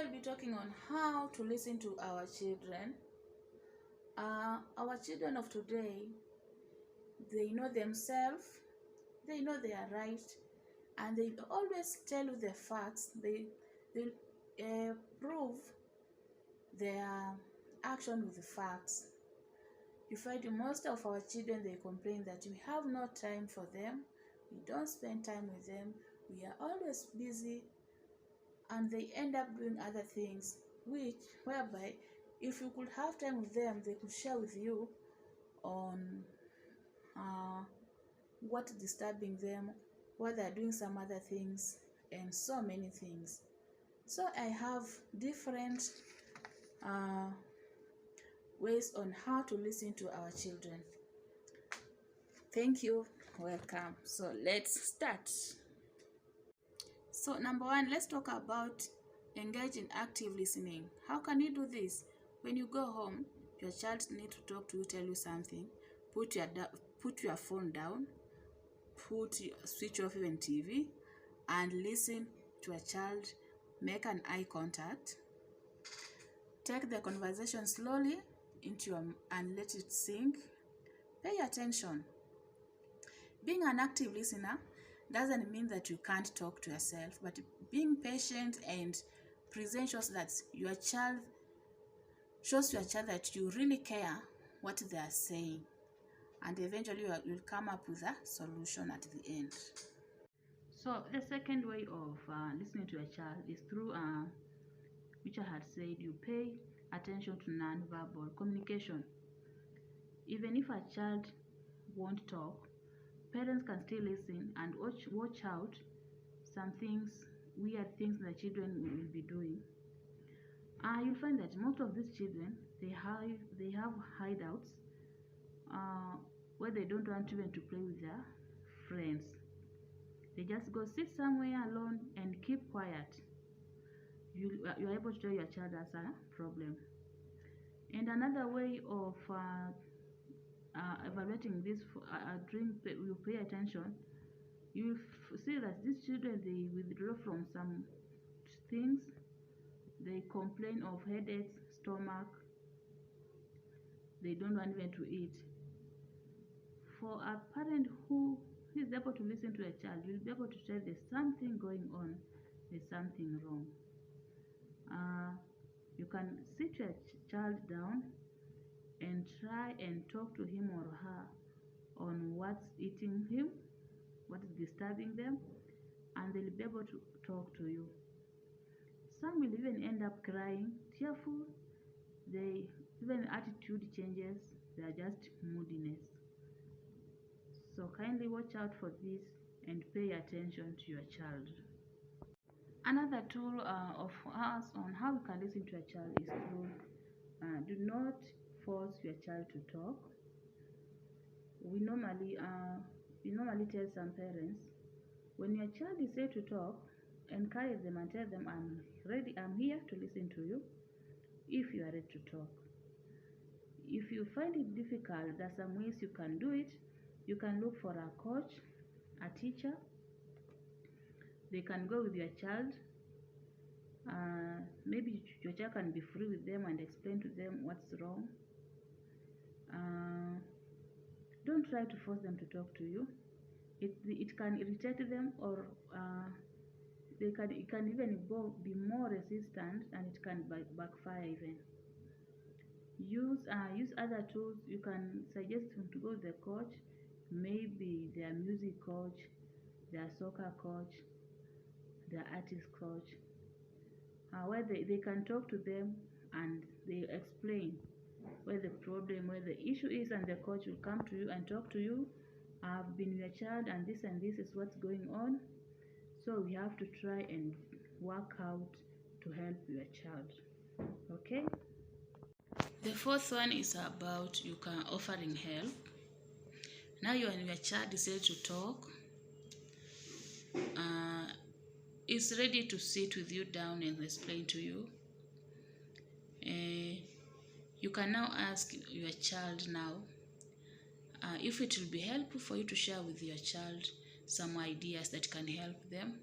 I'll be talking on how to listen to our children. Our children of today, they know themselves, they know they are right, and they always tell you the facts. They prove their action with the facts. You find most of our children, they complain that we have no time for them, we don't spend time with them, we are always busy, and they end up doing other things, whereby if you could have time with them, they could share with you on what's disturbing them, why they're doing some other things, and so many things. So I have different ways on how to listen to our children. Thank you. Welcome. So let's start. So number one, let's talk about engage in active listening. How can you do this? When you go home, your child needs to talk to you, tell you something. Put your phone down. Switch off even TV, and listen to a child. Make an eye contact. Take the conversation slowly into and let it sink. Pay attention. Being an active listener doesn't mean that you can't talk to yourself, but being patient and present shows your child that you really care what they are saying, and eventually you'll come up with a solution at the end. So the second way of listening to a child is through which I had said, you pay attention to non-verbal communication. Even if a child won't talk, parents can still listen and watch out some weird things the children will be doing. You'll find that most of these children, they have hideouts where they don't want even to play with their friends. They just go sit somewhere alone and keep quiet. You're able to tell your child that's a problem. And another way of evaluating this, you pay attention, you see that these children, they withdraw from some things. They complain of headaches, stomach. They don't want even to eat. For a parent who is able to listen to a child, you'll be able to tell there's something going on, there's something wrong. You can sit your child down and try and talk to him or her on what's eating him, what is disturbing them, and they'll be able to talk to you. Some will even end up crying, tearful. Even attitude changes, they are just moodiness. So kindly watch out for this and pay attention to your child. Another tool of us on how you can listen to a child is through do not force your child to talk. We normally tell some parents, when your child is ready to talk, encourage them and tell them, I'm here to listen to you if you are ready to talk. If you find it difficult, there are some ways you can do it. You can look for a coach, a teacher. They can go with your child. Maybe your child can be free with them and explain to them what's wrong. Don't try to force them to talk to you. It can irritate them, or it can even be more resistant, and it can backfire even. Use other tools. You can suggest them to go to the coach, maybe their music coach, their soccer coach, their artist coach, where they can talk to them and they explain where the problem, where the issue is, and the coach will come to you and talk to you. I've been your child and this is what's going on, so we have to try and work out to help your child. Okay. The fourth one is about you can offering help. Now you and your child decide to talk. Is ready to sit with you down and explain to you. You can now ask your child now if it will be helpful for you to share with your child some ideas that can help them.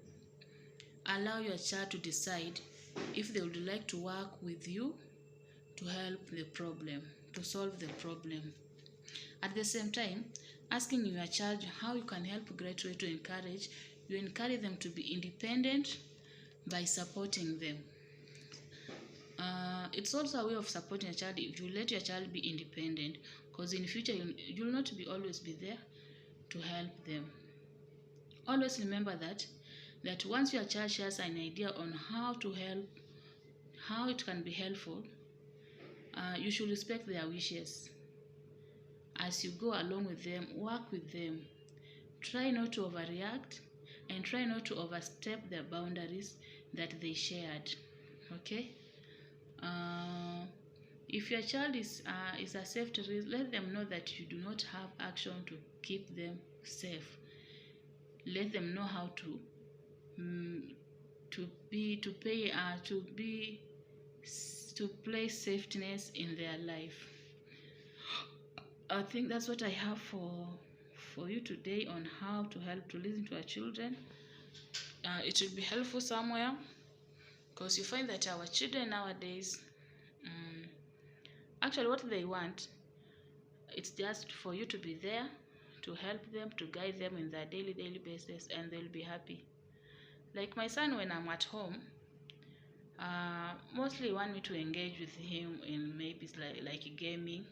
Allow your child to decide if they would like to work with you to help the problem, to solve the problem. At the same time, asking your child how you can help, a great way to encourage. You encourage them to be independent by supporting them. It's also a way of supporting a child if you let your child be independent, because in future you'll not be always be there to help them. Always remember that once your child shares an idea on how to help, how it can be helpful, you should respect their wishes. As you go along with them, work with them. Try not to overreact and try not to overstep the boundaries that they shared. Okay? If your child is a safety risk, let them know that you do not have action to keep them safe. Let them know how to place safetyness in their life. I think that's what I have for you today on how to help to listen to our children. It will be helpful somewhere, because you find that our children nowadays, actually what they want, it's just for you to be there to help them, to guide them in their daily basis, and they'll be happy. Like my son, when I'm at home, mostly want me to engage with him in maybe like gaming.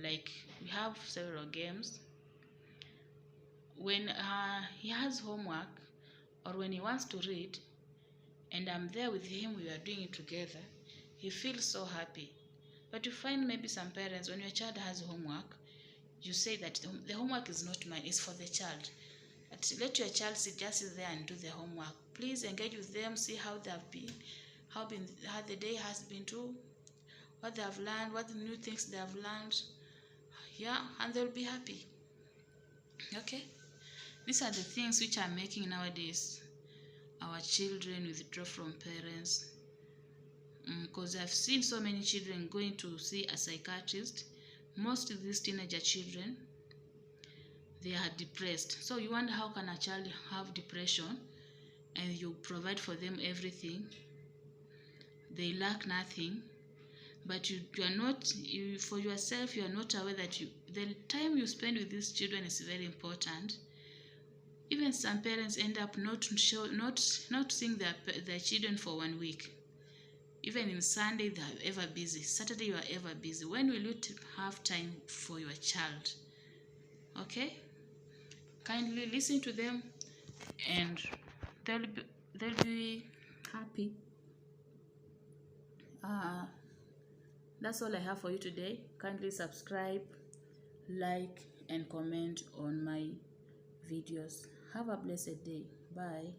Like we have several games. When he has homework or when he wants to read and I'm there with him, we are doing it together, he feels so happy. But you find maybe some parents, when your child has homework, you say that the homework is not mine, it's for the child. But let your child just sit there and do the homework. Please engage with them, see how they have been, how the day has been too, what they have learned, what the new things they have learned. Yeah, and they'll be happy. Okay? These are the things which are making nowadays our children withdraw from parents. Because I've seen so many children going to see a psychiatrist. Most of these teenager children, they are depressed. So you wonder, how can a child have depression and you provide for them everything? They lack nothing. But you are not, for yourself, you are not aware that the time you spend with these children is very important. Even some parents end up not seeing their children for 1 week. Even in Sunday, they are ever busy. Saturday, you are ever busy. When will you have time for your child? Okay? Kindly listen to them and they'll be happy. That's all I have for you today. Kindly subscribe, like, and comment on my videos. Have a blessed day. Bye.